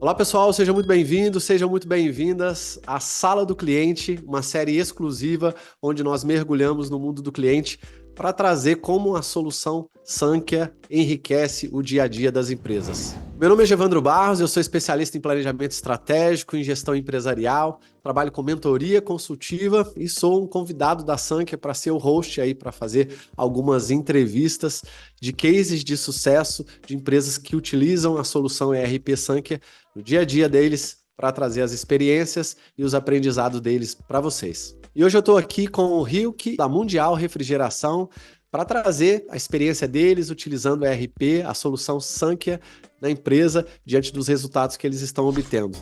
Olá, pessoal, sejam muito bem-vindos, sejam muito bem-vindas à Sala do Cliente, uma série exclusiva onde nós mergulhamos no mundo do cliente para trazer como a solução Sankhya enriquece o dia a dia das empresas. Meu nome é Gevandro Barros, eu sou especialista em planejamento estratégico, em gestão empresarial, trabalho com mentoria consultiva e sou um convidado da Sankhya para ser o host aí para fazer algumas entrevistas de cases de sucesso de empresas que utilizam a solução ERP Sankhya no dia a dia deles para trazer as experiências e os aprendizados deles para vocês. E hoje eu estou aqui com o Hilke da Mundial Refrigeração para trazer a experiência deles utilizando o ERP, a solução Sankhya na empresa, diante dos resultados que eles estão obtendo.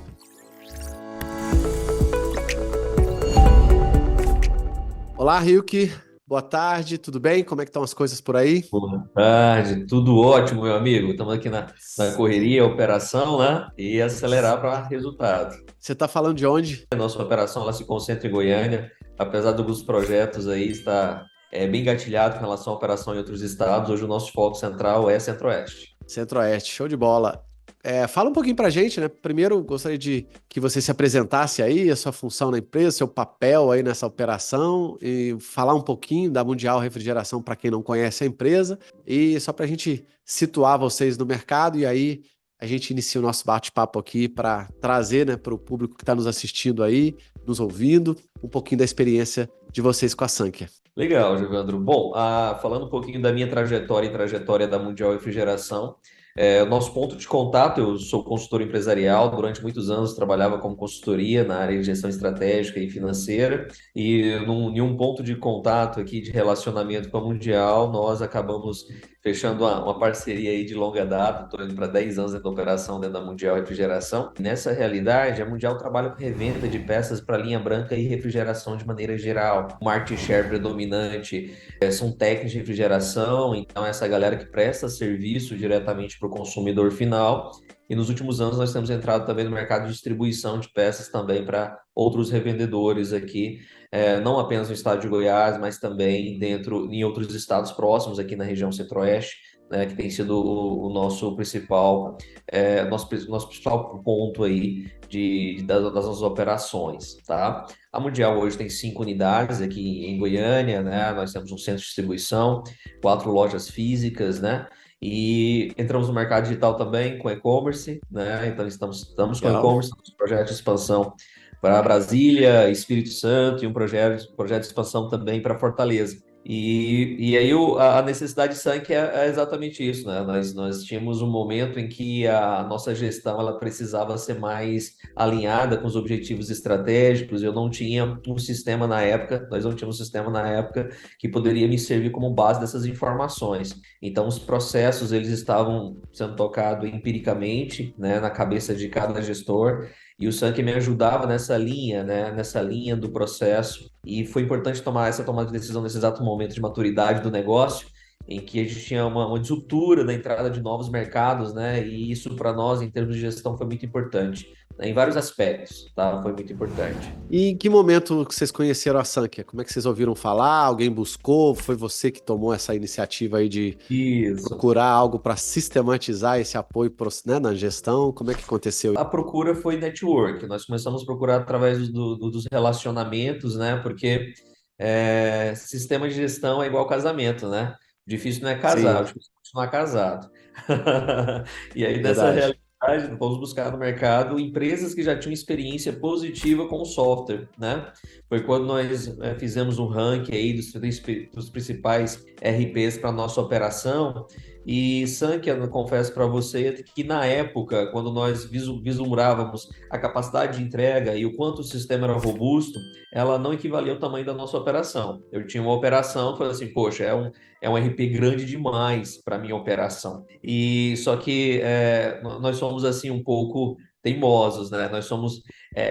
Olá, Hilke. Boa tarde, tudo bem? Como é que estão as coisas por aí? Boa tarde, tudo ótimo, meu amigo. Estamos aqui na correria, operação, né? E acelerar para resultado. Você está falando de onde? A nossa operação ela se concentra em Goiânia, apesar de alguns projetos aí estar bem gatilhado com relação à operação em outros estados. Hoje o nosso foco central é Centro-Oeste. Centro-Oeste, show de bola. Fala um pouquinho pra gente, né? Primeiro, gostaria de que você se apresentasse aí, a sua função na empresa, seu papel aí nessa operação, e falar um pouquinho da Mundial Refrigeração para quem não conhece a empresa, e só para a gente situar vocês no mercado, e aí a gente inicia o nosso bate-papo aqui para trazer, né, para o público que está nos assistindo aí, nos ouvindo, um pouquinho da experiência de vocês com a Sankhya. Legal, Evandro. Bom, falando um pouquinho da minha trajetória e trajetória da Mundial Refrigeração, o nosso ponto de contato, eu sou consultor empresarial, durante muitos anos trabalhava como consultoria na área de gestão estratégica e financeira, e em um ponto de contato aqui de relacionamento com a Mundial, nós acabamos fechando uma parceria aí de longa data, estou indo para 10 anos dentro da operação dentro da Mundial Refrigeração. Nessa realidade, a Mundial trabalha com revenda de peças para linha branca e refrigeração de maneira geral, market share predominante, são técnicos de refrigeração, então essa galera que presta serviço diretamente para o consumidor final. E nos últimos anos nós temos entrado também no mercado de distribuição de peças também para outros revendedores aqui, não apenas no estado de Goiás, mas também em outros estados próximos aqui na região Centro-Oeste, né, que tem sido o nosso nosso principal ponto aí das nossas operações, tá? A Mundial hoje tem 5 unidades aqui em Goiânia, né? Nós temos um centro de distribuição, 4 lojas físicas, né? E entramos no mercado digital também com e-commerce, né? Então estamos com Legal. e-commerce, projeto de expansão para Brasília, Espírito Santo e um projeto de expansão também para Fortaleza. E aí a necessidade de sangue é exatamente isso, né? Nós tínhamos um momento em que a nossa gestão ela precisava ser mais alinhada com os objetivos estratégicos. Eu não tinha um sistema na época, nós não tínhamos um sistema na época que poderia me servir como base dessas informações. Então os processos eles estavam sendo tocados empiricamente, né, na cabeça de cada gestor. E o Sank me ajudava nessa linha, né? Nessa linha do processo. E foi importante tomar essa tomada de decisão nesse exato momento de maturidade do negócio, em que a gente tinha uma disruptura da entrada de novos mercados, né? E isso para nós, em termos de gestão, foi muito importante, né? Em vários aspectos, tá? Foi muito importante. E em que momento que vocês conheceram a Sankhya? Como é que vocês ouviram falar? Alguém buscou? Foi você que tomou essa iniciativa aí de Isso. procurar algo para sistematizar esse apoio, né, na gestão? Como é que aconteceu? A procura foi network. Nós começamos a procurar através dos relacionamentos, né? Porque sistema de gestão é igual casamento, né? Difícil não é casar, Sim, o difícil é continuar casado. E aí, nessa verdade. realidade, nós vamos buscar no mercado empresas que já tinham experiência positiva com o software, né? Foi quando nós fizemos um ranking aí dos principais RPs para nossa operação. E Sankhya, eu confesso para você que na época, quando nós vislumbrávamos a capacidade de entrega e o quanto o sistema era robusto, ela não equivalia ao tamanho da nossa operação. Eu tinha uma operação, falei assim, poxa, é um RP grande demais para minha operação. E só que nós somos assim um pouco teimosos, né? Nós somos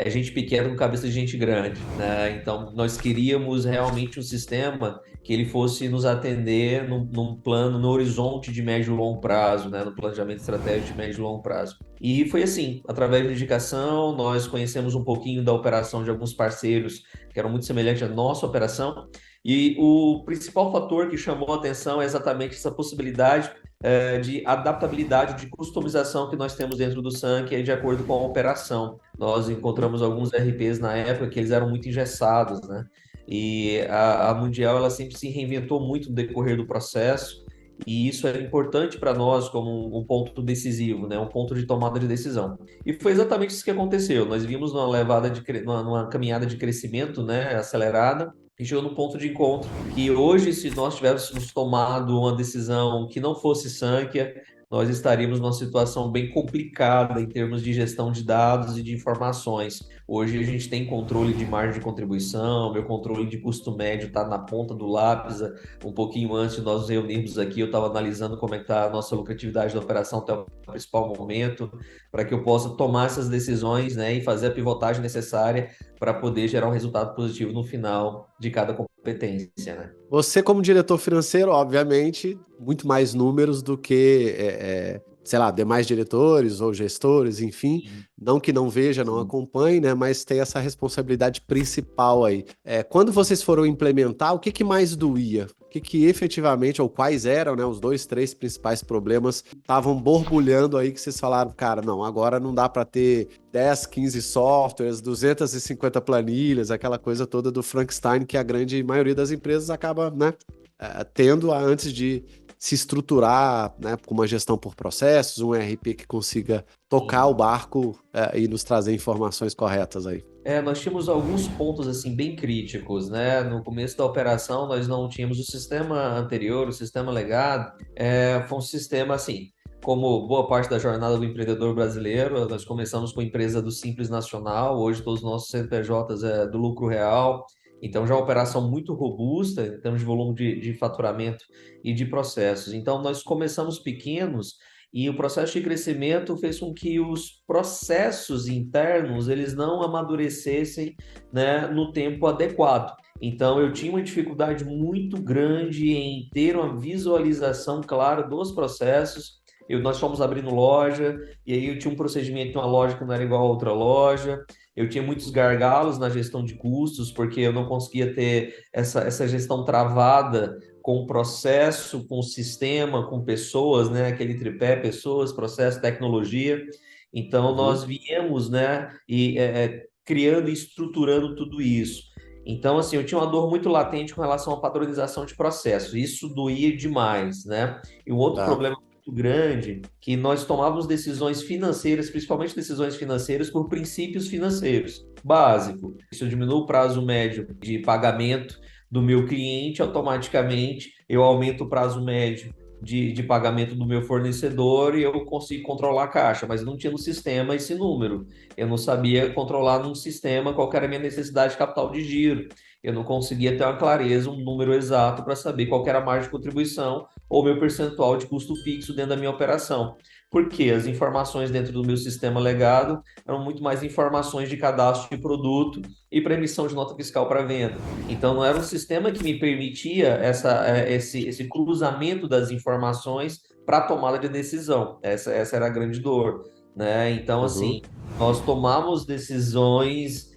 gente pequena com cabeça de gente grande, né? Então nós queríamos realmente um sistema que ele fosse nos atender num plano, no horizonte de médio e longo prazo, né? No planejamento estratégico de médio e longo prazo. E foi assim, através de indicação, nós conhecemos um pouquinho da operação de alguns parceiros que eram muito semelhantes à nossa operação, e o principal fator que chamou a atenção é exatamente essa possibilidade de adaptabilidade, de customização que nós temos dentro do Sunky de acordo com a operação. Nós encontramos alguns RPs na época que eles eram muito engessados, né? E a Mundial ela sempre se reinventou muito no decorrer do processo, e isso é importante para nós como um ponto decisivo, né? Um ponto de tomada de decisão. E foi exatamente isso que aconteceu. Nós vimos numa caminhada de crescimento, né, acelerada, e chegou no ponto de encontro que hoje, se nós tivéssemos tomado uma decisão que não fosse Sankhya, nós estaríamos numa situação bem complicada em termos de gestão de dados e de informações. Hoje a gente tem controle de margem de contribuição, meu controle de custo médio está na ponta do lápis. Um pouquinho antes de nós nos reunirmos aqui, eu estava analisando como é que está a nossa lucratividade da operação até o principal momento, para que eu possa tomar essas decisões, né, e fazer a pivotagem necessária para poder gerar um resultado positivo no final de cada competência, né? Você, como diretor financeiro, obviamente, muito mais números do que, sei lá, demais diretores ou gestores, enfim. Não que não veja, não acompanhe, né? Mas tem essa responsabilidade principal aí. Quando vocês foram implementar, o que que mais doía? O que que efetivamente, ou quais eram, né, os 2, 3 principais problemas que estavam borbulhando aí que vocês falaram, cara, não, agora não dá para ter 10, 15 softwares, 250 planilhas, aquela coisa toda do Frankenstein que a grande maioria das empresas acaba, né, tendo antes de se estruturar, né, com uma gestão por processos, um ERP que consiga tocar o barco e nos trazer informações corretas aí. Nós tínhamos alguns pontos assim bem críticos, né? No começo da operação, nós não tínhamos o sistema anterior, o sistema legado, foi um sistema assim, como boa parte da jornada do empreendedor brasileiro, nós começamos com a empresa do Simples Nacional, hoje todos os nossos CNPJs é do lucro real, então já é uma operação muito robusta em termos de volume de faturamento e de processos. Então nós começamos pequenos, e o processo de crescimento fez com que os processos internos eles não amadurecessem, né, no tempo adequado. Então, eu tinha uma dificuldade muito grande em ter uma visualização clara dos processos. Nós fomos abrindo loja, e aí eu tinha um procedimento de uma loja que não era igual a outra loja. Eu tinha muitos gargalos na gestão de custos, porque eu não conseguia ter essa gestão travada com o processo, com o sistema, com pessoas, né? Aquele tripé, pessoas, processo, tecnologia. Então, nós viemos, né? Criando e estruturando tudo isso. Então, assim, eu tinha uma dor muito latente com relação à padronização de processos. Isso doía demais, né? E um outro Tá. problema muito grande, que nós tomávamos decisões financeiras, principalmente decisões financeiras, por princípios financeiros. Básico. Se eu diminuo o prazo médio de pagamento do meu cliente, automaticamente eu aumento o prazo médio de pagamento do meu fornecedor e eu consigo controlar a caixa, mas não tinha no sistema esse número. Eu não sabia controlar num sistema qual era a minha necessidade de capital de giro. Eu não conseguia ter uma clareza, um número exato para saber qual era a margem de contribuição ou meu percentual de custo fixo dentro da minha operação. Porque as informações dentro do meu sistema legado eram muito mais informações de cadastro de produto e para emissão de nota fiscal para venda. Então, não era um sistema que me permitia esse cruzamento das informações para a tomada de decisão. Essa era a grande dor, né? Então, assim, nós tomamos decisões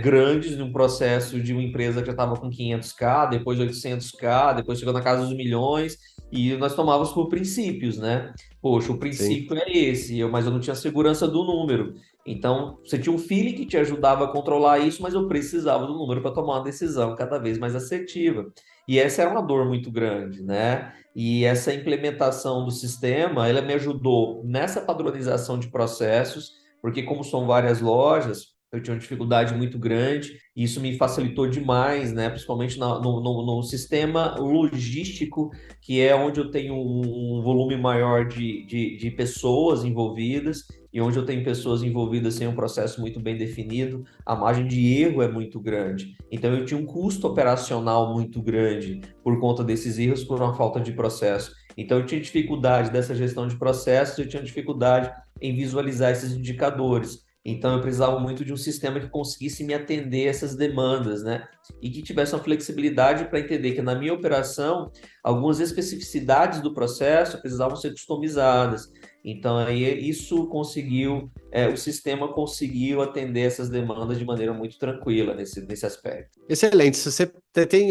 grandes num processo de uma empresa que já estava com 500k, depois 800k, depois chegou na casa dos milhões, e nós tomávamos por princípios, né? Poxa, o Sim. princípio é esse, mas eu não tinha segurança do número. Então, você tinha um feeling que te ajudava a controlar isso, mas eu precisava do número para tomar uma decisão cada vez mais assertiva. E essa era uma dor muito grande, né? E essa implementação do sistema, ela me ajudou nessa padronização de processos, porque como são várias lojas, eu tinha uma dificuldade muito grande, e isso me facilitou demais, né? Principalmente no sistema logístico, que é onde eu tenho um volume maior de pessoas envolvidas, e onde eu tenho pessoas envolvidas sem um processo muito bem definido, a margem de erro é muito grande. Então, eu tinha um custo operacional muito grande por conta desses erros, por uma falta de processo. Então, eu tinha dificuldade dessa gestão de processos, eu tinha dificuldade em visualizar esses indicadores. Então, eu precisava muito de um sistema que conseguisse me atender essas demandas, né? E que tivesse uma flexibilidade para entender que na minha operação, algumas especificidades do processo precisavam ser customizadas. Então, aí isso conseguiu, o sistema conseguiu atender essas demandas de maneira muito tranquila nesse aspecto. Excelente. Se você tem,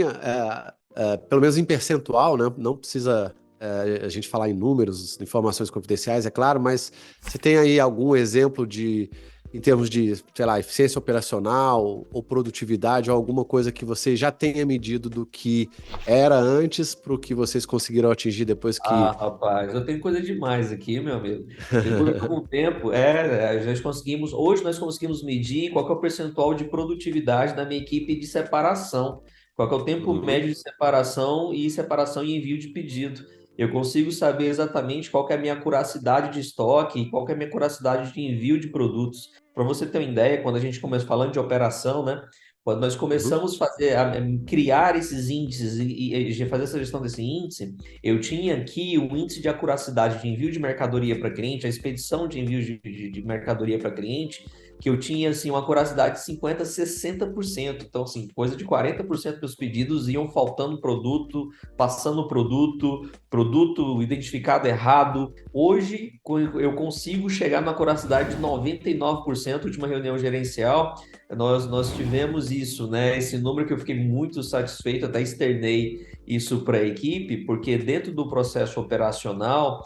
pelo menos em percentual, né? Não precisa a gente falar em números, informações confidenciais, é claro, mas você tem aí algum exemplo em termos de, sei lá, eficiência operacional ou produtividade, ou alguma coisa que você já tenha medido do que era antes para o que vocês conseguiram atingir depois que... Ah, rapaz, eu tenho coisa demais aqui, meu amigo. Depois de algum tempo, hoje nós conseguimos medir qual que é o percentual de produtividade da minha equipe de separação, qual que é o tempo Uhum, médio de separação e separação e envio de pedido. Eu consigo saber exatamente qual que é a minha acuracidade de estoque e qual que é a minha acuracidade de envio de produtos. Para você ter uma ideia, quando a gente começa falando de operação, né? Quando nós uhum. começamos a criar esses índices e fazer essa gestão desse índice, eu tinha aqui o índice de acuracidade de envio de mercadoria para cliente, a expedição de envio de mercadoria para cliente, que eu tinha assim, uma acuracidade de 50% a 60%. Então, assim, coisa de 40% dos pedidos iam faltando produto, passando produto identificado errado. Hoje, eu consigo chegar na acuracidade de 99% de uma reunião gerencial. Nós tivemos isso, né? Esse número que eu fiquei muito satisfeito, até externei isso para a equipe, porque dentro do processo operacional,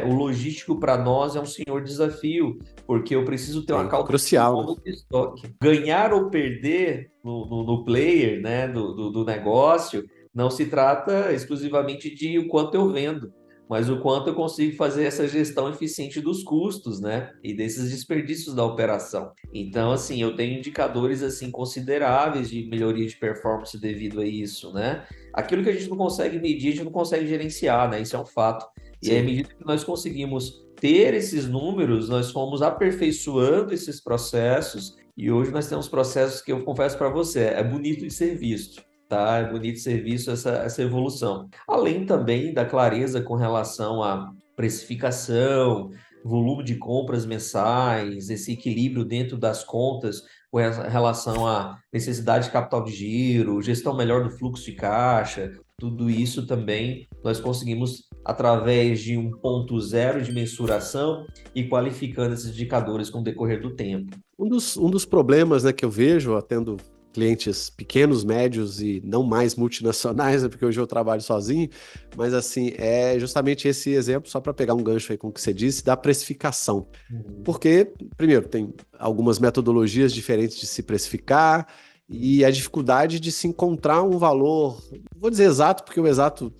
o logístico para nós é um senhor desafio, porque eu preciso ter uma Sim, cautela crucial, né? longa de estoque. Ganhar ou perder no player, né, do negócio, não se trata exclusivamente de o quanto eu vendo, mas o quanto eu consigo fazer essa gestão eficiente dos custos, né, e desses desperdícios da operação. Então, assim, eu tenho indicadores assim consideráveis de melhoria de performance devido a isso, né? Aquilo que a gente não consegue medir, a gente não consegue gerenciar, né? Isso é um fato. E aí, à Sim. medida que nós conseguimos ter esses números, nós fomos aperfeiçoando esses processos e hoje nós temos processos que eu confesso para você, é bonito de ser visto. Tá? É bonito de ser visto essa evolução. Além também da clareza com relação à precificação, volume de compras mensais, esse equilíbrio dentro das contas com relação à necessidade de capital de giro, gestão melhor do fluxo de caixa, tudo isso também nós conseguimos através de um ponto zero de mensuração e qualificando esses indicadores com o decorrer do tempo. Um dos problemas, né, que eu vejo, atendo clientes pequenos, médios e não mais multinacionais, né, porque hoje eu trabalho sozinho, mas assim, é justamente esse exemplo, só para pegar um gancho aí com o que você disse, da precificação. Uhum. Porque, primeiro, tem algumas metodologias diferentes de se precificar e a dificuldade de se encontrar um valor, vou dizer exato, porque o exato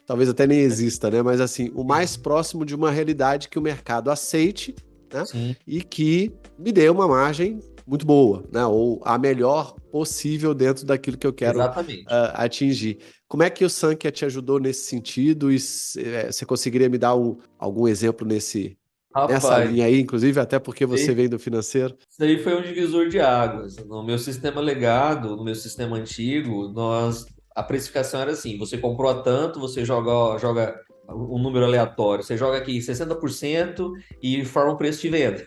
talvez até nem exista, né? Mas assim, o mais Sim, próximo de uma realidade que o mercado aceite, né? sim, E que me dê uma margem muito boa, né? Ou a melhor possível dentro daquilo que eu quero exatamente. atingir. Como é que o Sankia te ajudou nesse sentido? E você conseguiria me dar algum exemplo nessa Rapaz, linha aí, inclusive, até porque você isso vem do financeiro? aí foi um divisor de águas. No meu sistema legado, no meu sistema antigo, a precificação era assim: você comprou a tanto, você joga um número aleatório, você joga aqui 60% e forma um preço de venda.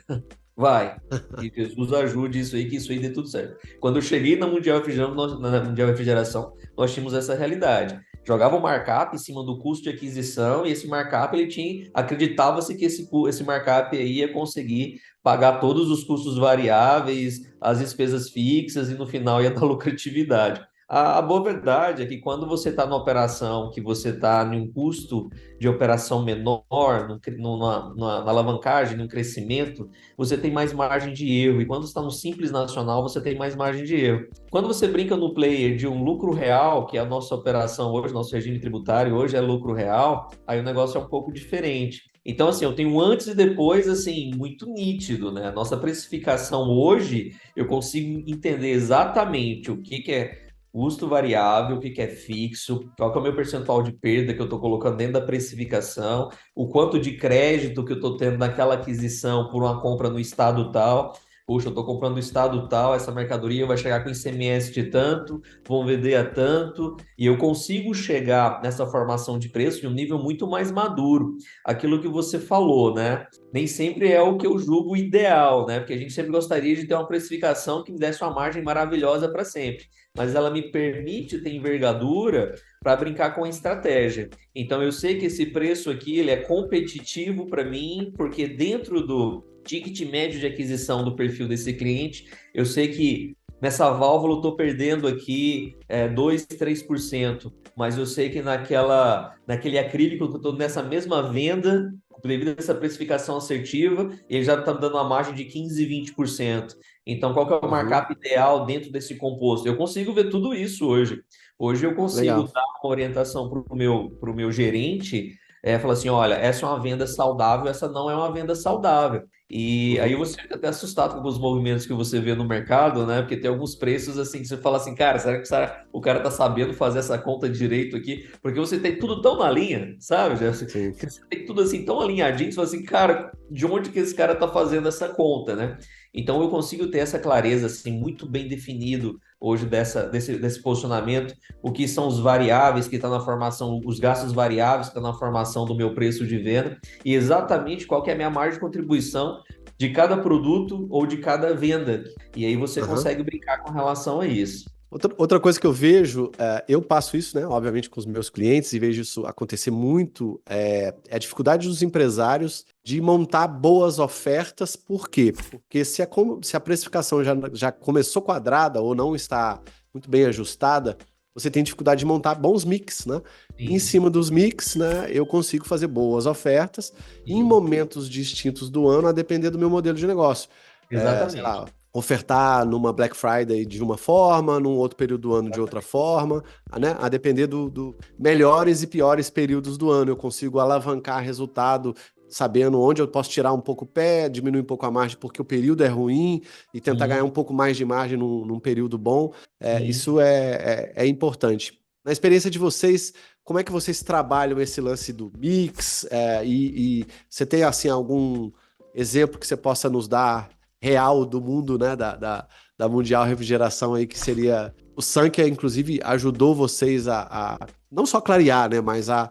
Vai. Que Jesus ajude isso aí, que isso aí dê tudo certo. Quando eu cheguei na Mundial Refrigeração, na Mundial Refrigeração, nós tínhamos essa realidade. Jogava um markup em cima do custo de aquisição e esse markup ele tinha, acreditava-se que esse markup aí ia conseguir pagar todos os custos variáveis, as despesas fixas e no final ia dar lucratividade. A boa verdade é que quando você está na operação, que você está em um custo de operação menor, numa alavancagem, num crescimento, você tem mais margem de erro. E quando está no Simples Nacional, você tem mais margem de erro. Quando você brinca no player de um lucro real, que é a nossa operação hoje, nosso regime tributário hoje é lucro real, aí o negócio é um pouco diferente. Então, assim, eu tenho um antes e depois, assim, muito nítido, né? A nossa precificação hoje, eu consigo entender exatamente o que é custo variável, o que é fixo, qual que é o meu percentual de perda que eu estou colocando dentro da precificação, o quanto de crédito que eu estou tendo naquela aquisição por uma compra no estado tal. Puxa, eu estou comprando no estado tal, essa mercadoria vai chegar com ICMS de tanto, vão vender a tanto, e eu consigo chegar nessa formação de preço de um nível muito mais maduro. Aquilo que você falou, né? Nem sempre é o que eu julgo ideal, né? Porque a gente sempre gostaria de ter uma precificação que me desse uma margem maravilhosa para sempre, mas ela me permite ter envergadura para brincar com a estratégia. Então eu sei que esse preço aqui ele é competitivo para mim, porque dentro do ticket médio de aquisição do perfil desse cliente, eu sei que nessa válvula eu estou perdendo aqui 2, 3%, mas eu sei que naquele acrílico que eu estou nessa mesma venda, devido a essa precificação assertiva, ele já está dando uma margem de 15, 20%. Então, qual que é o Uhum. markup ideal dentro desse composto? Eu consigo ver tudo isso hoje. Hoje eu consigo Legal. dar uma orientação para o meu gerente, falar assim, olha, essa é uma venda saudável, essa não é uma venda saudável. E aí Uhum. você fica até assustado com alguns movimentos que você vê no mercado, né? Porque tem alguns preços assim que você fala assim, cara, será que o cara tá sabendo fazer essa conta direito aqui? Porque você tem tudo tão na linha, sabe, Jefferson? Sim. Você tem tudo assim tão alinhadinho, você fala assim, cara, de onde que esse cara tá fazendo essa conta, né? Então eu consigo ter essa clareza assim muito bem definido hoje desse posicionamento, o que são os variáveis que estão na formação, os gastos variáveis que estão na formação do meu preço de venda e exatamente qual que é a minha margem de contribuição de cada produto ou de cada venda. E aí você Aham. consegue brincar com relação a isso. Outra coisa que eu vejo, eu passo isso, né, obviamente, com os meus clientes e vejo isso acontecer muito, é a dificuldade dos empresários de montar boas ofertas. Por quê? Porque se a precificação já começou quadrada ou não está muito bem ajustada, você tem dificuldade de montar bons mix, né? E em Sim, cima dos mix, né, eu consigo fazer boas ofertas em sim, momentos distintos do ano, a depender do meu modelo de negócio. Sei exatamente. lá, ofertar numa Black Friday de uma forma, num outro período do ano de outra forma, né? A depender do melhores e piores períodos do ano. Eu consigo alavancar resultado sabendo onde eu posso tirar um pouco o pé, diminuir um pouco a margem porque o período é ruim e tentar ganhar um Sim, pouco mais de margem num período bom. sim. Isso é importante. Na experiência de vocês, como é que vocês trabalham esse lance do mix? E você tem assim algum exemplo que você possa nos dar real do mundo, né, da Mundial Refrigeração aí, que seria o Sankia, inclusive, ajudou vocês a não só clarear, né, mas a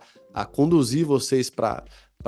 conduzir vocês para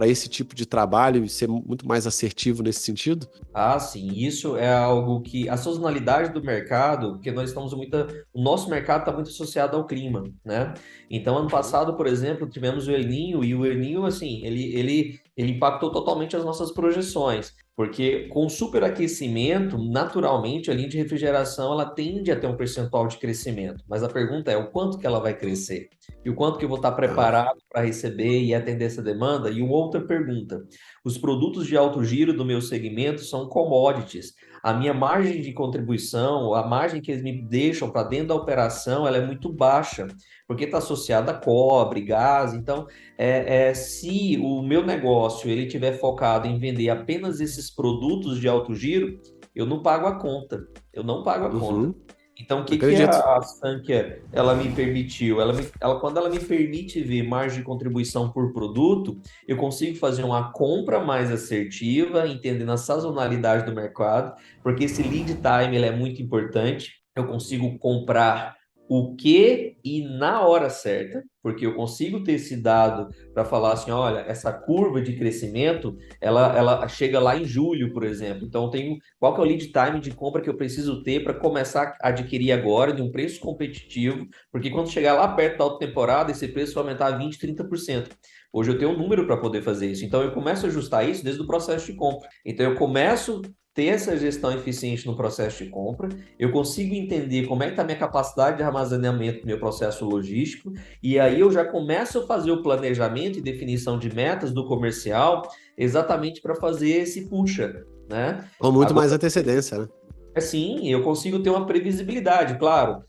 esse tipo de trabalho e ser muito mais assertivo nesse sentido? Ah, sim, isso é algo que a sazonalidade do mercado, porque nós estamos muito, o nosso mercado está muito associado ao clima, né? Então, ano Uhum. passado, por exemplo, tivemos o El Niño e o El Niño, assim, ele impactou totalmente as nossas projeções, porque com superaquecimento, naturalmente, a linha de refrigeração ela tende a ter um percentual de crescimento, mas a pergunta é o quanto que ela vai crescer e o quanto que eu vou estar Ah, preparado para receber e atender essa demanda. E uma outra pergunta. Os produtos de alto giro do meu segmento são commodities. A minha margem de contribuição, a margem que eles me deixam para dentro da operação, ela é muito baixa, porque está associada a cobre, gás. Então, se o meu negócio ele tiver focado em vender apenas esses produtos de alto giro, eu não pago a conta. Eu não pago a conta. uhum, Então, o que que acredito. a Sankia ela me permitiu? Quando ela me permite ver margem de contribuição por produto, eu consigo fazer uma compra mais assertiva, entendendo a sazonalidade do mercado, porque esse lead time ele é muito importante. Eu consigo comprar o que e na hora certa, porque eu consigo ter esse dado para falar assim, olha, essa curva de crescimento, ela chega lá em julho, por exemplo. Então, eu tenho qual que é o lead time de compra que eu preciso ter para começar a adquirir agora de um preço competitivo, porque quando chegar lá perto da alta temporada, esse preço vai aumentar 20, 30%. Hoje eu tenho um número para poder fazer isso. Então eu começo a ajustar isso desde o processo de compra. Então eu começo a ter essa gestão eficiente no processo de compra, eu consigo entender como é que está a minha capacidade de armazenamento do meu processo logístico, e aí eu já começo a fazer o planejamento e definição de metas do comercial exatamente para fazer esse puxa, né? Com muito mais Agora, antecedência, né? sim, eu consigo ter uma previsibilidade, claro.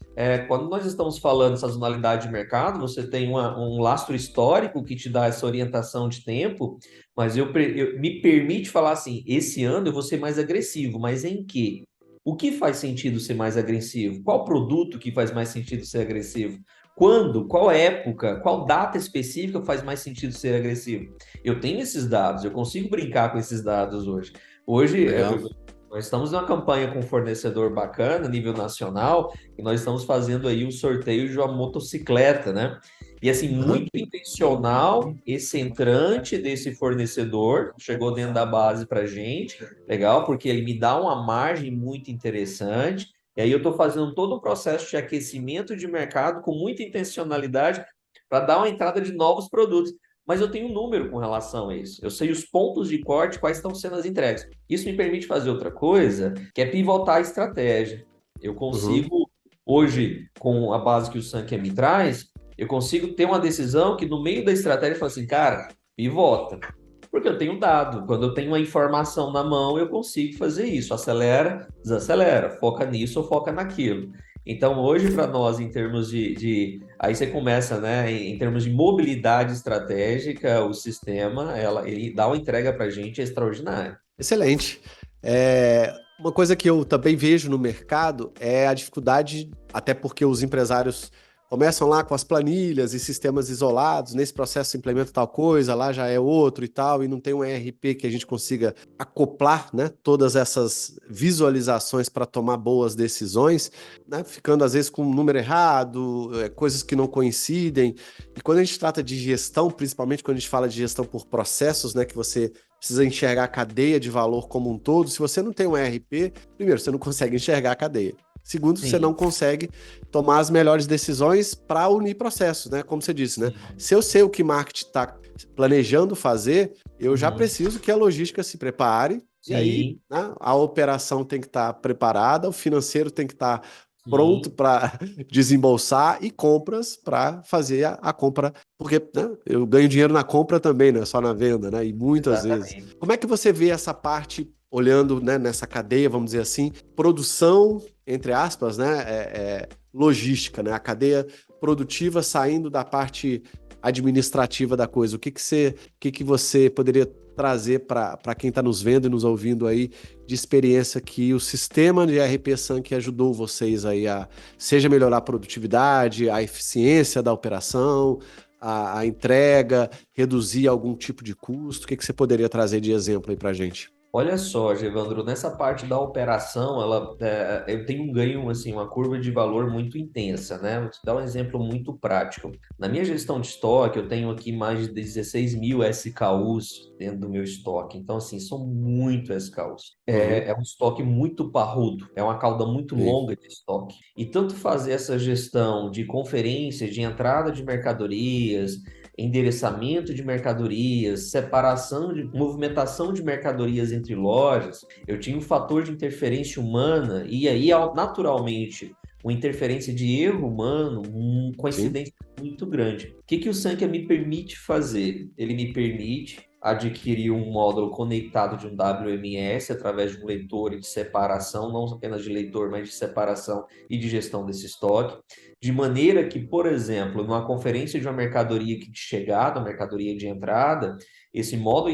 Quando nós estamos falando de sazonalidade de mercado, você tem um lastro histórico que te dá essa orientação de tempo, mas me permite falar assim, esse ano eu vou ser mais agressivo, mas em quê? O que faz sentido ser mais agressivo? Qual produto que faz mais sentido ser agressivo? Quando? Qual época? Qual data específica faz mais sentido ser agressivo? Eu tenho esses dados, eu consigo brincar com esses dados hoje. Hoje, Legal. nós estamos numa campanha com um fornecedor bacana, nível nacional, e nós estamos fazendo aí o sorteio de uma motocicleta, né? E assim, Aham. muito intencional esse entrante desse fornecedor, chegou dentro da base para gente, legal, porque ele me dá uma margem muito interessante. E aí eu estou fazendo todo um processo de aquecimento de mercado com muita intencionalidade para dar uma entrada de novos produtos. Mas eu tenho um número com relação a isso. Eu sei os pontos de corte, quais estão sendo as entregas. Isso me permite fazer outra coisa, que é pivotar a estratégia. Eu Uhum. consigo, hoje, com a base que o Sankhya me traz, eu consigo ter uma decisão que no meio da estratégia eu falo assim, cara, pivota. Porque eu tenho dado. Quando eu tenho uma informação na mão, eu consigo fazer isso. Acelera, desacelera, foca nisso ou foca naquilo. Então, hoje, para nós, em termos Aí você começa, né? Em termos de mobilidade estratégica, o sistema, ele dá uma entrega para a gente extraordinária. Excelente. Uma coisa que eu também vejo no mercado é a dificuldade, até porque os empresários começam lá com as planilhas e sistemas isolados, nesse processo se implementa tal coisa, lá já é outro e tal, e não tem um ERP que a gente consiga acoplar, né, todas essas visualizações para tomar boas decisões, né, ficando às vezes com um número errado, coisas que não coincidem. E quando a gente trata de gestão, principalmente quando a gente fala de gestão por processos, né, que você precisa enxergar a cadeia de valor como um todo. Se você não tem um ERP, primeiro, você não consegue enxergar a cadeia. Segundo, você não Sim, consegue tomar as melhores decisões para unir processos, né? Como você disse, né? sim. Se eu sei o que marketing está planejando fazer, eu já Uhum. preciso que a logística se prepare, e aí, Sim, né, a operação tem que estar preparada, o financeiro tem que estar pronto sim, para desembolsar e compras para fazer a compra, porque, né, eu ganho dinheiro na compra também, não é só na venda, né? E muitas vezes. exatamente. Como é que você vê essa parte olhando, né, nessa cadeia, vamos dizer assim, produção, entre aspas, né, logística, né? A cadeia produtiva saindo da parte administrativa da coisa. O que que você poderia trazer para quem está nos vendo e nos ouvindo aí de experiência que o sistema de ERP Sun que ajudou vocês aí a seja melhorar a produtividade, a eficiência da operação, a entrega, reduzir algum tipo de custo? O que você poderia trazer de exemplo aí para gente? Olha só, Gevandro, nessa parte da operação, eu tenho um ganho, assim, uma curva de valor muito intensa, né? Vou te dar um exemplo muito prático. Na minha gestão de estoque, eu tenho aqui mais de 16 mil SKUs dentro do meu estoque. Então, assim, são muito SKUs. Uhum, É um estoque muito parrudo, é uma cauda muito sim, longa de estoque. E tanto fazer essa gestão de conferências, de entrada de mercadorias, endereçamento de mercadorias, separação de movimentação de mercadorias entre lojas, eu tinha um fator de interferência humana e aí naturalmente uma interferência de erro humano, uma sim. coincidência muito grande. O que que o Sankhya me permite fazer? Ele me permite adquirir um módulo conectado de um WMS através de um leitor de separação, não apenas de leitor, mas de separação e de gestão desse estoque, de maneira que, por exemplo, numa conferência de uma mercadoria de chegada, uma mercadoria de entrada, esse módulo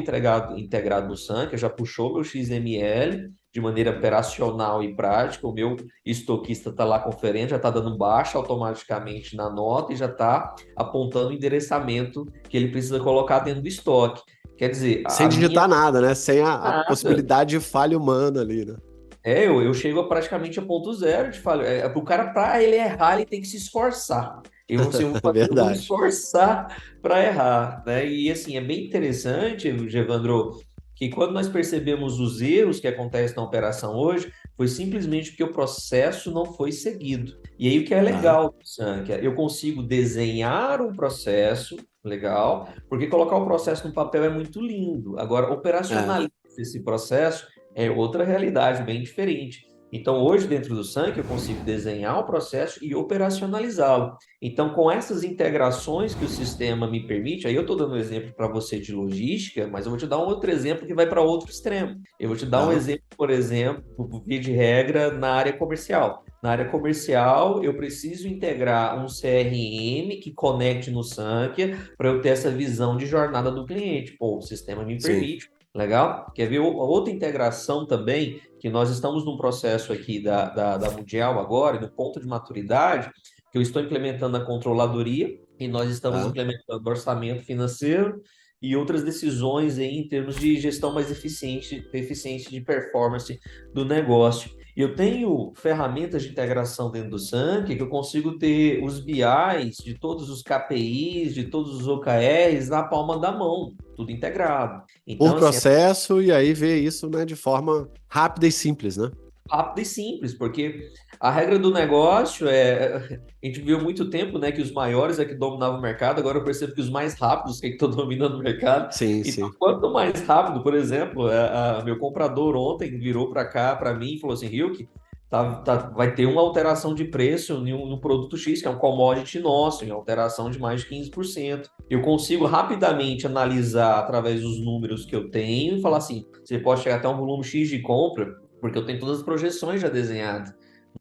integrado no Sankhya já puxou meu XML de maneira operacional e prática. O meu estoquista está lá conferente, já está dando baixa automaticamente na nota e já está apontando o endereçamento que ele precisa colocar dentro do estoque. Quer dizer, Sem a minha digitar nada, né? Sem a nada. possibilidade de falha humana ali, né? Eu chego a praticamente a ponto zero de falha. O cara, para ele errar, ele tem que se esforçar. Eu vou, eu vou me Verdade. esforçar para errar, né? E assim, é bem interessante, Evandro, que quando nós percebemos os erros que acontecem na operação hoje, foi simplesmente porque o processo não foi seguido. E aí o que é Tá. legal, Sam, que eu consigo desenhar um processo, legal, porque colocar o processo no papel é muito lindo. Agora, É. operacionalizar esse processo é outra realidade bem diferente. Então, hoje, dentro do Sank, eu consigo desenhar o processo e operacionalizá-lo. Então, com essas integrações que o sistema me permite, aí eu estou dando um exemplo para você de logística, mas eu vou te dar um outro exemplo que vai para outro extremo. Eu vou te dar um Tá. exemplo, por exemplo, via de regra, na área comercial. Na área comercial, eu preciso integrar um CRM que conecte no Sank para eu ter essa visão de jornada do cliente. Pô, o sistema me Sim. permite. Legal? Quer ver outra integração também, que nós estamos num processo aqui da Mundial agora, no ponto de maturidade, que eu estou implementando a controladoria e nós estamos Tá. implementando orçamento financeiro e outras decisões aí em termos de gestão mais eficiente de performance do negócio. E eu tenho ferramentas de integração dentro do Sank que eu consigo ter os BIs de todos os KPIs, de todos os OKRs na palma da mão, tudo integrado. Por Então, assim, é processo, e aí ver isso, né, de forma rápida e simples, né? rápido e simples, porque a regra do negócio a gente viu há muito tempo, né, que os maiores é que dominavam o mercado, agora eu percebo que os mais rápidos é que estão dominando o mercado. Sim, Então, sim. quanto mais rápido, por exemplo, meu comprador ontem virou para cá, para mim, e falou assim, Hilke, vai ter uma alteração de preço no produto X, que é um commodity nosso, em alteração de mais de 15%. Eu consigo rapidamente analisar através dos números que eu tenho e falar assim, você pode chegar até um volume X de compra, porque eu tenho todas as projeções já desenhadas.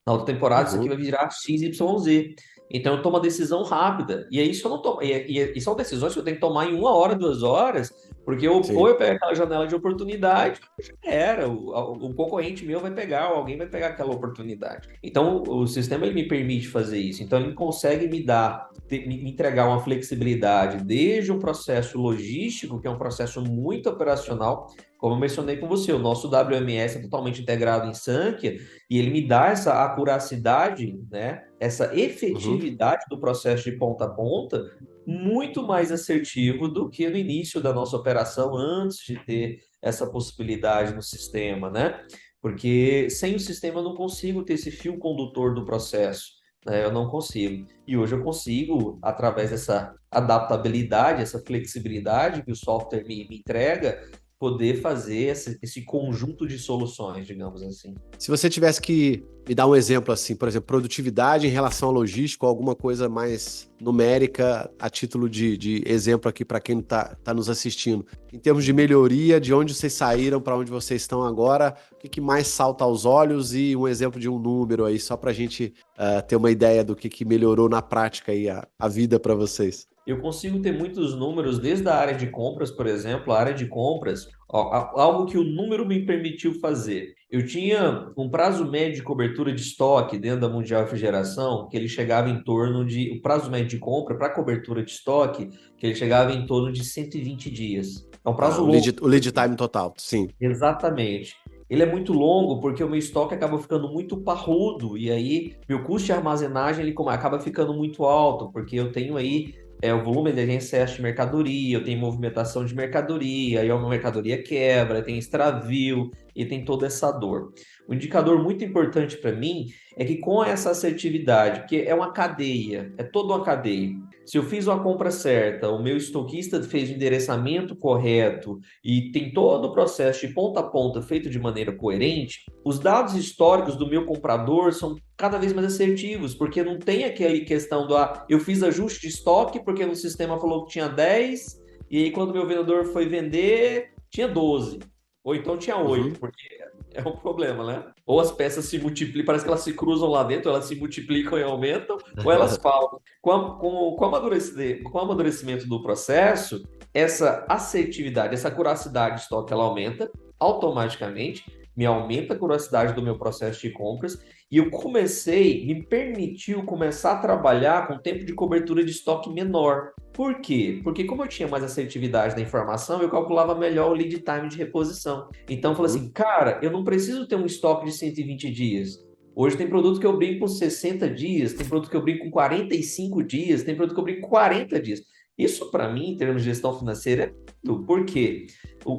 Na outra temporada, isso aqui Uhum. vai virar X, Y, Z. Então, eu tomo uma decisão rápida. E aí, isso eu não tomo. E são decisões que eu tenho que tomar em 1 hora, 2 horas, porque ou Sim. eu pego aquela janela de oportunidade, ou já era. O concorrente meu vai pegar, ou alguém vai pegar aquela oportunidade. Então, o sistema ele me permite fazer isso. Então, ele consegue me entregar uma flexibilidade desde o processo logístico, que é um processo muito operacional. Como eu mencionei com você, o nosso WMS é totalmente integrado em Sankhya, e ele me dá essa acuracidade, né? Essa Uhum. efetividade do processo de ponta a ponta muito mais assertivo do que no início da nossa operação, antes de ter essa possibilidade no sistema, né? Porque sem o sistema eu não consigo ter esse fio condutor do processo, né? Eu não consigo. E hoje eu consigo, através dessa adaptabilidade, essa flexibilidade que o software me entrega, poder fazer esse conjunto de soluções, digamos assim. Se você tivesse que me dar um exemplo assim, por exemplo, produtividade em relação ao logístico, alguma coisa mais numérica, a título de exemplo aqui para quem está nos assistindo. Em termos de melhoria, de onde vocês saíram para onde vocês estão agora, o que mais salta aos olhos e um exemplo de um número aí, só para a gente ter uma ideia do que melhorou na prática aí a vida para vocês. Eu consigo ter muitos números desde a área de compras, por exemplo, a área de compras, ó, algo que o número me permitiu fazer. Eu tinha um prazo médio de cobertura de estoque dentro da Mundial Refrigeração, que ele chegava em torno de, o prazo médio de compra para cobertura de estoque, que ele chegava em torno de 120 dias. É um Ah, prazo longo. o lead time total, sim. Exatamente. Ele é muito longo porque o meu estoque acaba ficando muito parrudo e aí meu custo de armazenagem acaba ficando muito alto, porque eu tenho aí o volume de excesso de mercadoria, eu tenho movimentação de mercadoria, aí uma mercadoria quebra, tem extravio e tem toda essa dor. Um indicador muito importante para mim é que com essa assertividade, porque é uma cadeia, é toda uma cadeia. Se eu fiz uma compra certa, o meu estoquista fez o endereçamento correto, e tem todo o processo de ponta a ponta feito de maneira coerente, os dados históricos do meu comprador são cada vez mais assertivos, porque não tem aquela questão do eu fiz ajuste de estoque porque no sistema falou que tinha 10 e aí quando meu vendedor foi vender, tinha 12 ou então tinha 8 Uhum. porque é um problema, né? Ou as peças se multiplicam, parece que elas se cruzam lá dentro, elas se multiplicam e aumentam, ou elas faltam. Com o amadurecimento do processo, essa assertividade, essa curacidade de estoque, ela aumenta automaticamente, me aumenta a curacidade do meu processo de compras, e me permitiu começar a trabalhar com tempo de cobertura de estoque menor. Por quê? Porque como eu tinha mais assertividade na informação, eu calculava melhor o lead time de reposição. Então, eu falei Uhum. assim, cara, eu não preciso ter um estoque de 120 dias. Hoje tem produto que eu brinco com 60 dias, tem produto que eu brinco com 45 dias, tem produto que eu brinco com 40 dias. Isso, para mim, em termos de gestão financeira, é tudo. Por quê?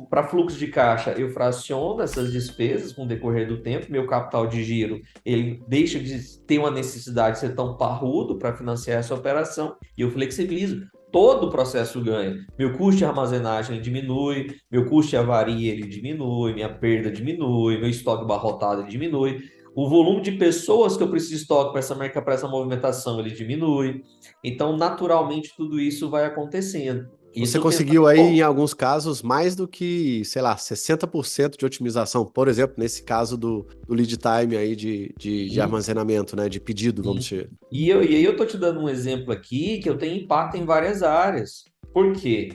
Para fluxo de caixa, eu fraciono essas despesas com o decorrer do tempo, meu capital de giro, ele deixa de ter uma necessidade de ser tão parrudo para financiar essa operação e eu flexibilizo. Todo o processo ganha. Meu custo de armazenagem diminui, meu custo de avaria ele diminui, minha perda diminui, meu estoque barrotado ele diminui. O volume de pessoas que eu preciso de estoque para essa marca, para essa movimentação, ele diminui. Então, naturalmente, tudo isso vai acontecendo. Você Isso conseguiu tentando. aí, Bom, em alguns casos, mais do que, sei lá, 60% de otimização. Por exemplo, nesse caso do lead time aí de sim, armazenamento, né? De pedido, vamos sim. dizer. E aí eu estou te dando um exemplo aqui que eu tenho impacto em várias áreas. Por quê?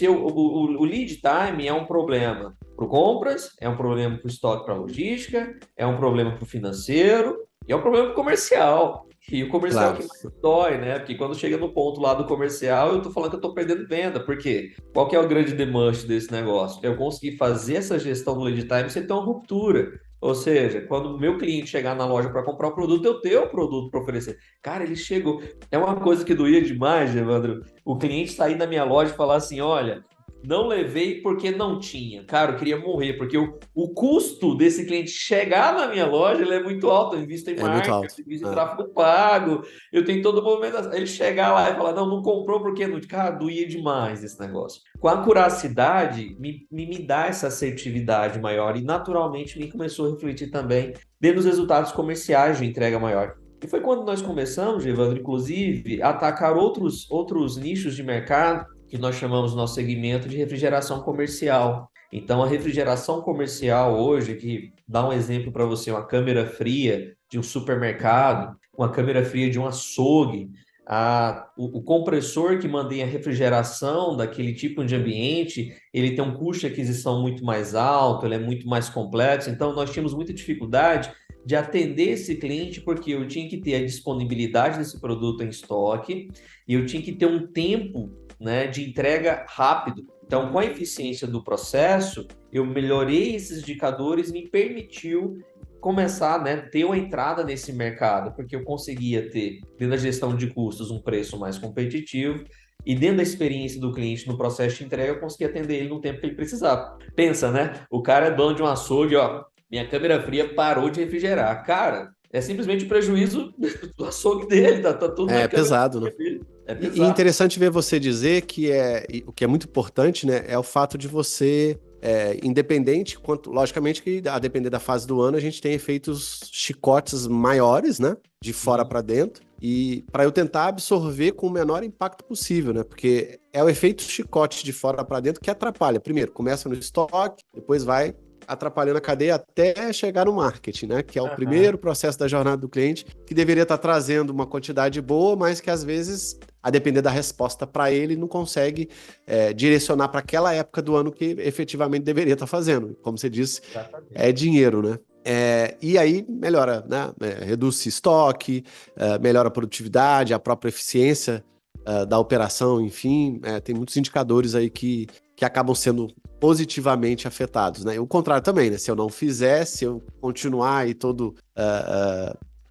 O lead time é um problema para o compras, é um problema para o estoque, para a logística, é um problema para o financeiro e é um problema para o comercial. E o comercial é o Claro. que mais dói, né? Porque quando chega no ponto lá do comercial, eu tô falando que eu tô perdendo venda. Por quê? Qual que é o grande demust desse negócio? Eu conseguir fazer essa gestão do lead time sem ter uma ruptura. Ou seja, quando o meu cliente chegar na loja para comprar o produto, eu tenho o produto para oferecer. Cara, ele chegou. É uma coisa que doía demais, Evandro. O cliente sair da minha loja e falar assim: olha, não levei porque não tinha. Cara, eu queria morrer, porque o custo desse cliente chegar na minha loja ele é muito alto. Eu invisto em É muito marketing, alto. eu invisto em Ah. tráfego pago, eu tenho todo o movimento. Ele chegar lá e falar: não, não comprou porque não. Cara, doía demais esse negócio. Com a curacidade, me dá essa assertividade maior e naturalmente me começou a refletir também dando os resultados comerciais de entrega maior. E foi quando nós começamos, Evandro, inclusive, a atacar outros nichos de mercado que nós chamamos no nosso segmento de refrigeração comercial. Então, a refrigeração comercial hoje, que dá um exemplo para você, uma câmera fria de um supermercado, uma câmera fria de um açougue, o compressor que mantém a refrigeração daquele tipo de ambiente, ele tem um custo de aquisição muito mais alto, ele é muito mais complexo, então nós tínhamos muita dificuldade de atender esse cliente, porque eu tinha que ter a disponibilidade desse produto em estoque e eu tinha que ter um tempo, né, de entrega rápido. Então, com a eficiência do processo, eu melhorei esses indicadores, me permitiu começar, né, ter uma entrada nesse mercado, porque eu conseguia ter, dentro da gestão de custos, um preço mais competitivo e dentro da experiência do cliente no processo de entrega, eu conseguia atender ele no tempo que ele precisava. Pensa, né? O cara é dono de um açougue, ó, minha câmera fria parou de refrigerar. Cara, é simplesmente o prejuízo do açougue dele, tá tudo na É câmera pesado, né? fria. É E pesado. interessante ver você dizer que o que é muito importante, né, é o fato de você, independente, logicamente que a depender da fase do ano, a gente tem efeitos chicotes maiores, né, de fora para dentro, e para eu tentar absorver com o menor impacto possível, né, porque é o efeito chicote de fora para dentro que atrapalha. Primeiro, começa no estoque, depois vai atrapalhando a cadeia até chegar no marketing, né? Que é o primeiro processo da jornada do cliente, que deveria estar trazendo uma quantidade boa, mas que às vezes, a depender da resposta para ele, não consegue direcionar para aquela época do ano que efetivamente deveria estar fazendo. Como você disse, é dinheiro, né? E aí melhora, né? Reduz estoque, melhora a produtividade, a própria eficiência da operação, enfim, tem muitos indicadores aí que acabam sendo positivamente afetados, né? O contrário também, né? Se eu não fizer, se eu continuar aí todo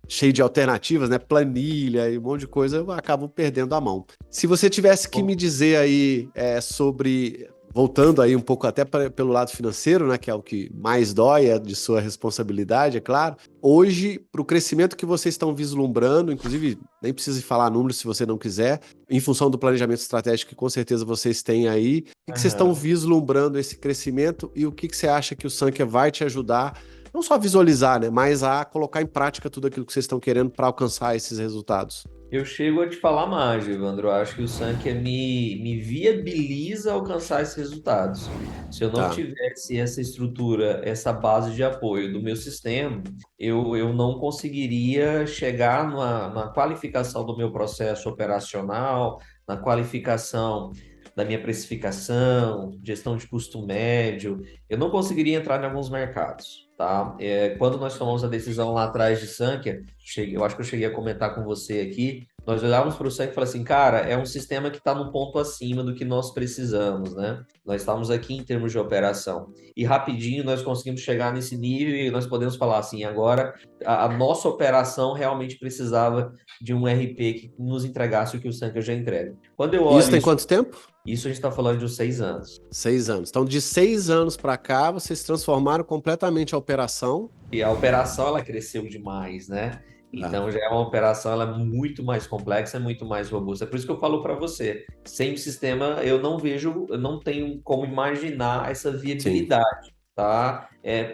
cheio de alternativas, né? Planilha e um monte de coisa, eu acabo perdendo a mão. Se você tivesse que me dizer aí sobre... Voltando aí um pouco até pelo lado financeiro, né, que é o que mais dói, é de sua responsabilidade, é claro. Hoje, para o crescimento que vocês estão vislumbrando, inclusive, nem precisa falar números se você não quiser, em função do planejamento estratégico que com certeza vocês têm aí, o que vocês estão vislumbrando esse crescimento e o que você acha que o Sankhya vai te ajudar, não só a visualizar, né, mas a colocar em prática tudo aquilo que vocês estão querendo para alcançar esses resultados? Eu chego a te falar mais, Evandro. Eu acho que o Sankhya me viabiliza alcançar esses resultados. Se eu não Tá. tivesse essa estrutura, essa base de apoio do meu sistema, eu não conseguiria chegar na qualificação do meu processo operacional, na qualificação da minha precificação, gestão de custo médio. Eu não conseguiria entrar em alguns mercados. Tá? Quando nós tomamos a decisão lá atrás de Sankhya, eu acho que eu cheguei a comentar com você aqui, nós olhávamos para o Sankhya e falamos assim, cara, é um sistema que está num ponto acima do que nós precisamos, né? Nós estamos aqui em termos de operação. E rapidinho nós conseguimos chegar nesse nível e nós podemos falar assim, agora a nossa operação realmente precisava de um RP que nos entregasse o que o Sankhya já entrega. Quando eu Isso olho tem isso, quanto tempo? isso a gente está falando de uns 6 anos. 6 anos. Então, de 6 anos para cá, vocês transformaram completamente a operação. E a operação ela cresceu demais, né? Tá. Então já é uma operação ela é muito mais complexa, é muito mais robusta. É por isso que eu falo para você, sem o sistema eu não vejo, eu não tenho como imaginar essa Sim. viabilidade, tá?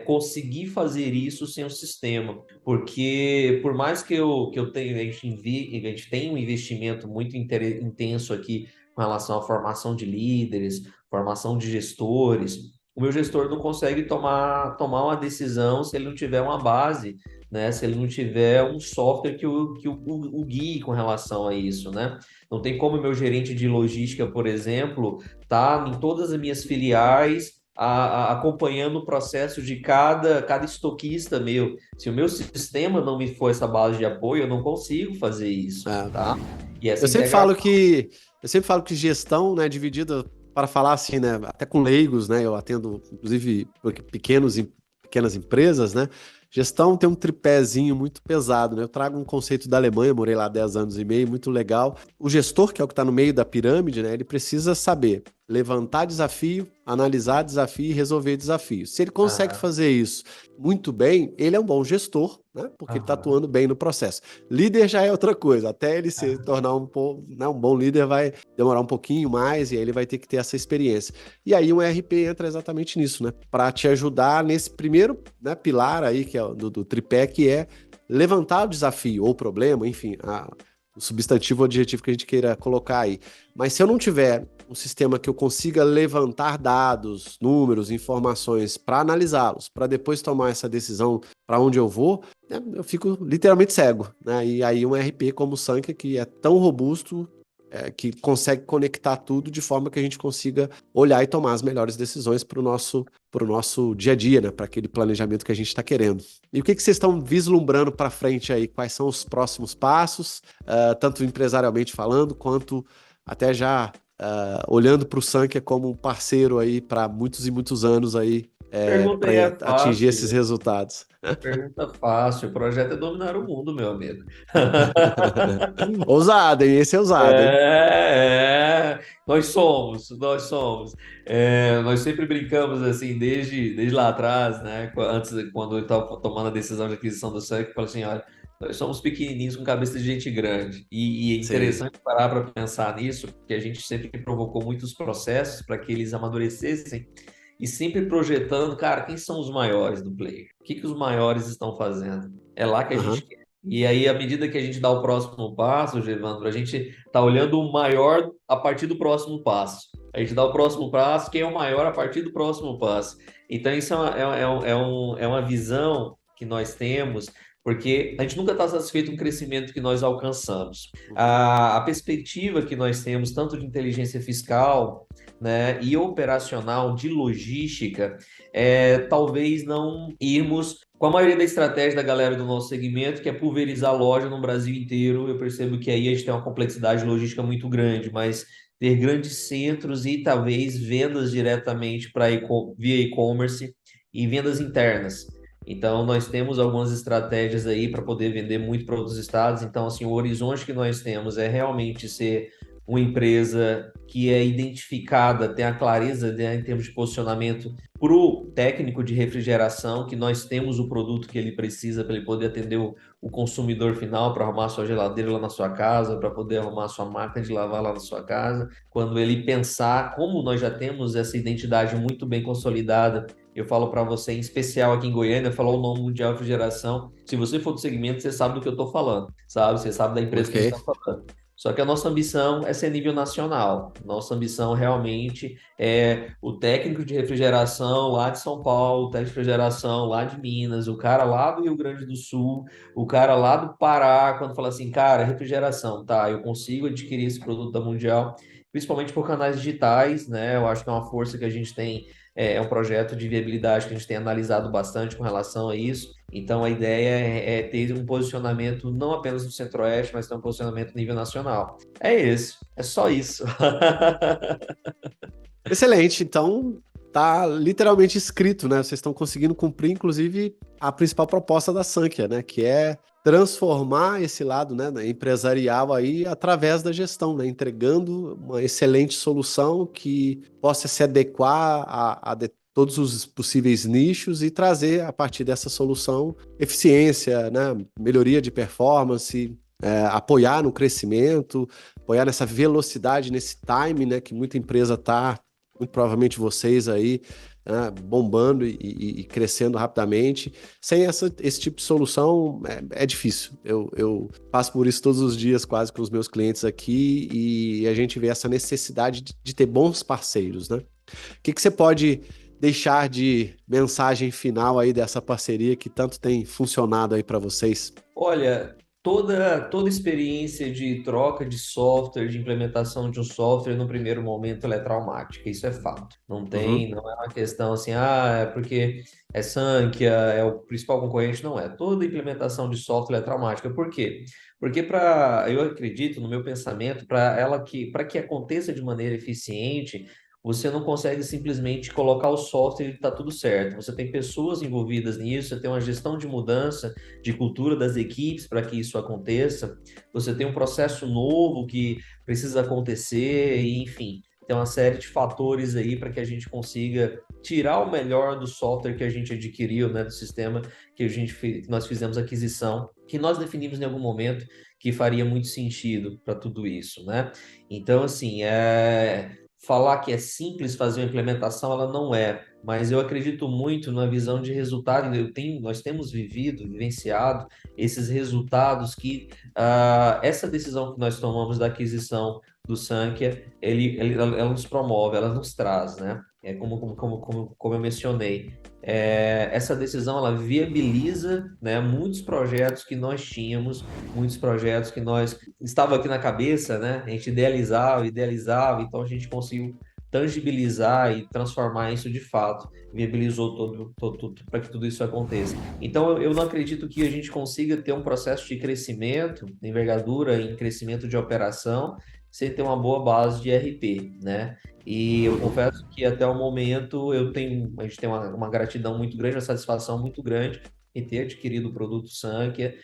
Conseguir fazer isso sem o sistema, porque por mais que eu tenha, a gente tem um investimento muito intenso aqui com relação à formação de líderes, formação de gestores, o meu gestor não consegue tomar uma decisão se ele não tiver uma base, né? Se ele não tiver um software que o guie com relação a isso, né? Não tem como o meu gerente de logística, por exemplo, tá em todas as minhas filiais acompanhando o processo de cada estoquista meu. Se o meu sistema não me for essa base de apoio, eu não consigo fazer isso, É. tá? E essa Eu sempre integração... falo que gestão, né, dividida para falar assim, né, até com leigos, né, eu atendo inclusive pequenas empresas, né? Gestão tem um tripézinho muito pesado, né? Eu trago um conceito da Alemanha, morei lá 10 anos e meio, muito legal. O gestor, que é o que está no meio da pirâmide, né, ele precisa saber levantar desafio, analisar desafio e resolver desafio. Se ele consegue Aham, fazer isso muito bem, ele é um bom gestor, né? Porque ele está aham, atuando bem no processo. Líder já é outra coisa. Até ele se aham. tornar né, um bom líder vai demorar um pouquinho mais e aí ele vai ter que ter essa experiência. E aí um RP entra exatamente nisso, né? Para te ajudar nesse primeiro, né, pilar aí, que é do tripé, que é levantar o desafio ou problema, enfim, o substantivo ou adjetivo que a gente queira colocar aí. Mas se eu não tiver um sistema que eu consiga levantar dados, números, informações para analisá-los, para depois tomar essa decisão para onde eu vou, né, eu fico literalmente cego, né? E aí um RP como o Sankhya, que é tão robusto, que consegue conectar tudo de forma que a gente consiga olhar e tomar as melhores decisões para o nosso dia a dia, né? Para aquele planejamento que a gente está querendo. E o que vocês estão vislumbrando para frente aí? Quais são os próximos passos, tanto empresarialmente falando, quanto até já olhando para o Sankhya como um parceiro aí para muitos e muitos anos aí, Pergunta para aí é atingir fácil, esses gente. resultados. Pergunta fácil. O projeto é dominar o mundo, meu amigo. Ousado, hein? Esse é ousado, hein? Nós somos, nós somos. Nós sempre brincamos assim, desde lá atrás, né? Quando eu estava tomando a decisão de aquisição do Sank, eu falei assim: olha, nós somos pequenininhos com cabeça de gente grande. E é Sim. interessante parar para pensar nisso, porque a gente sempre provocou muitos processos para que eles amadurecessem e sempre projetando, cara, quem são os maiores do player? O que os maiores estão fazendo? É lá que a gente Aham. quer. E aí, à medida que a gente dá o próximo passo, Gervandro, a gente tá olhando o maior a partir do próximo passo. A gente dá o próximo passo, quem é o maior a partir do próximo passo. Então, isso é uma visão que nós temos, porque a gente nunca está satisfeito com o crescimento que nós alcançamos. Uhum. A perspectiva que nós temos, tanto de inteligência fiscal, né, e operacional de logística, talvez não irmos com a maioria da estratégia da galera do nosso segmento, que é pulverizar a loja no Brasil inteiro. Eu percebo que aí a gente tem uma complexidade logística muito grande, mas ter grandes centros e talvez vendas diretamente via e-commerce e vendas internas. Então, nós temos algumas estratégias aí para poder vender muito para outros estados. Então, assim, o horizonte que nós temos é realmente ser uma empresa que é identificada, tem a clareza, né, em termos de posicionamento para o técnico de refrigeração, que nós temos o produto que ele precisa para ele poder atender o consumidor final, para arrumar sua geladeira lá na sua casa, para poder arrumar sua máquina de lavar lá na sua casa. Quando ele pensar, como nós já temos essa identidade muito bem consolidada, eu falo para você, em especial aqui em Goiânia, falou o nome Mundial Refrigeração. Se você for do segmento, você sabe do que eu estou falando, sabe? Você sabe da empresa que a gente Ok. está falando. Só que a nossa ambição é ser nível nacional. Nossa ambição realmente é o técnico de refrigeração lá de São Paulo, o técnico de refrigeração lá de Minas, o cara lá do Rio Grande do Sul, o cara lá do Pará, quando fala assim, cara, refrigeração, tá, eu consigo adquirir esse produto da Mundial, principalmente por canais digitais, né? Eu acho que é uma força que a gente tem, é um projeto de viabilidade que a gente tem analisado bastante com relação a isso. Então, a ideia é ter um posicionamento não apenas no Centro-Oeste, mas ter um posicionamento nível nacional. É isso, é só isso. Excelente. Então, tá literalmente escrito, né? Vocês estão conseguindo cumprir, inclusive, a principal proposta da Sankhya, né? Que é transformar esse lado, né, empresarial aí através da gestão, né? Entregando uma excelente solução que possa se adequar a todos os possíveis nichos e trazer, a partir dessa solução, eficiência, né? Melhoria de performance, apoiar no crescimento, apoiar nessa velocidade, nesse time, né? Que muita empresa está, muito provavelmente vocês aí, né, bombando e crescendo rapidamente. Sem esse tipo de solução é difícil. Eu passo por isso todos os dias, quase, com os meus clientes aqui, e a gente vê essa necessidade de ter bons parceiros, né? O que você pode deixar de mensagem final aí dessa parceria que tanto tem funcionado aí para vocês? Olha, toda experiência de troca de software, de implementação de um software, no primeiro momento, ela é traumática, isso é fato. Uhum. Não é uma questão assim, é porque é Sankhya, é o principal concorrente, não é. Toda implementação de software é traumática. Por quê? Porque eu acredito, no meu pensamento, para que aconteça de maneira eficiente, você não consegue simplesmente colocar o software e está tudo certo. Você tem pessoas envolvidas nisso, você tem uma gestão de mudança de cultura das equipes para que isso aconteça. Você tem um processo novo que precisa acontecer, e, enfim. tem uma série de fatores aí para que a gente consiga tirar o melhor do software que a gente adquiriu, né, do sistema que nós fizemos aquisição, que nós definimos em algum momento que faria muito sentido para tudo isso, né? Então, assim, falar que é simples fazer uma implementação, ela não é, mas eu acredito muito na visão de resultado. Nós temos vivenciado esses resultados que essa decisão que nós tomamos da aquisição do Sankhya, ela nos promove, ela nos traz, né? É como eu mencionei, essa decisão ela viabiliza, né, muitos projetos que nós tínhamos, muitos projetos que nós estava aqui na cabeça, né? A gente idealizava, então a gente conseguiu tangibilizar e transformar isso de fato, viabilizou todo para que tudo isso aconteça. Então eu não acredito que a gente consiga ter um processo de crescimento, de envergadura em crescimento de operação, sem ter uma boa base de RP, né? E eu confesso que até o momento a gente tem uma gratidão muito grande, uma satisfação muito grande em ter adquirido o produto Sankhya.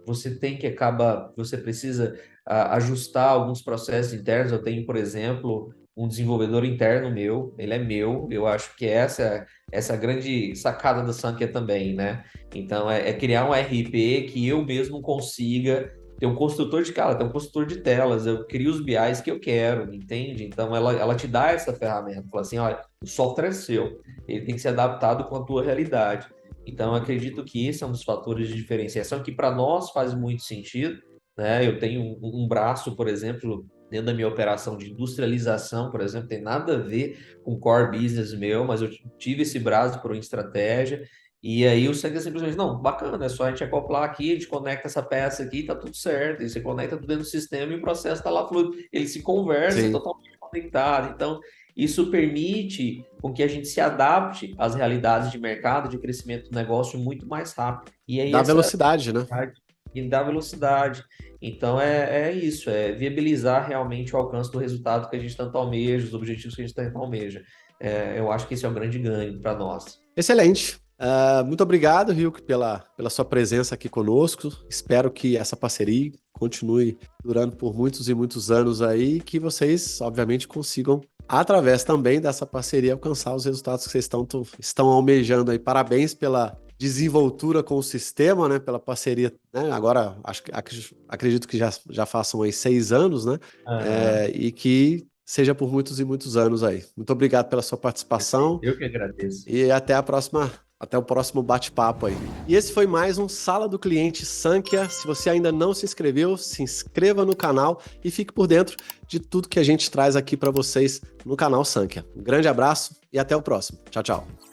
Você precisa ajustar alguns processos internos. Eu tenho, por exemplo, um desenvolvedor interno meu, ele é meu, eu acho que essa é a grande sacada da Sankhya também, né? Então, é criar um RP que eu mesmo consiga ter um construtor de cara, ter um construtor de telas, eu crio os BIs que eu quero, entende? Então, ela te dá essa ferramenta, fala assim, olha, o software é seu, ele tem que ser adaptado com a tua realidade. Então, eu acredito que esse é um dos fatores de diferenciação que para nós faz muito sentido, né? Eu tenho um braço, por exemplo, dentro da minha operação de industrialização, por exemplo, tem nada a ver com core business meu, mas eu tive esse braço por uma estratégia. E aí o Sankhya simplesmente, não, bacana, é só a gente acoplar aqui, a gente conecta essa peça aqui, tá tudo certo. E você conecta tudo dentro do sistema e o processo está lá fluido. Ele se conversa, Sim. totalmente conectado. Então, isso permite com que a gente se adapte às realidades de mercado, de crescimento do negócio muito mais rápido. E aí Dá velocidade, né? e dá velocidade. Então é isso, é viabilizar realmente o alcance do resultado que a gente tanto almeja, os objetivos que a gente tanto almeja. Eu acho que esse é um grande ganho para nós. Excelente. Muito obrigado, Hilke, pela sua presença aqui conosco. Espero que essa parceria continue durando por muitos e muitos anos aí, que vocês, obviamente, consigam, através também dessa parceria, alcançar os resultados que vocês estão almejando aí. Parabéns pela desenvoltura com o sistema, né? Pela parceria, né? Agora, acredito que já façam aí 6 anos, né? E que seja por muitos e muitos anos aí. Muito obrigado pela sua participação. Eu que agradeço. E até o próximo bate-papo aí. E esse foi mais um Sala do Cliente Sankhya. Se você ainda não se inscreveu, se inscreva no canal e fique por dentro de tudo que a gente traz aqui para vocês no canal Sankhya. Um grande abraço e até o próximo. Tchau, tchau.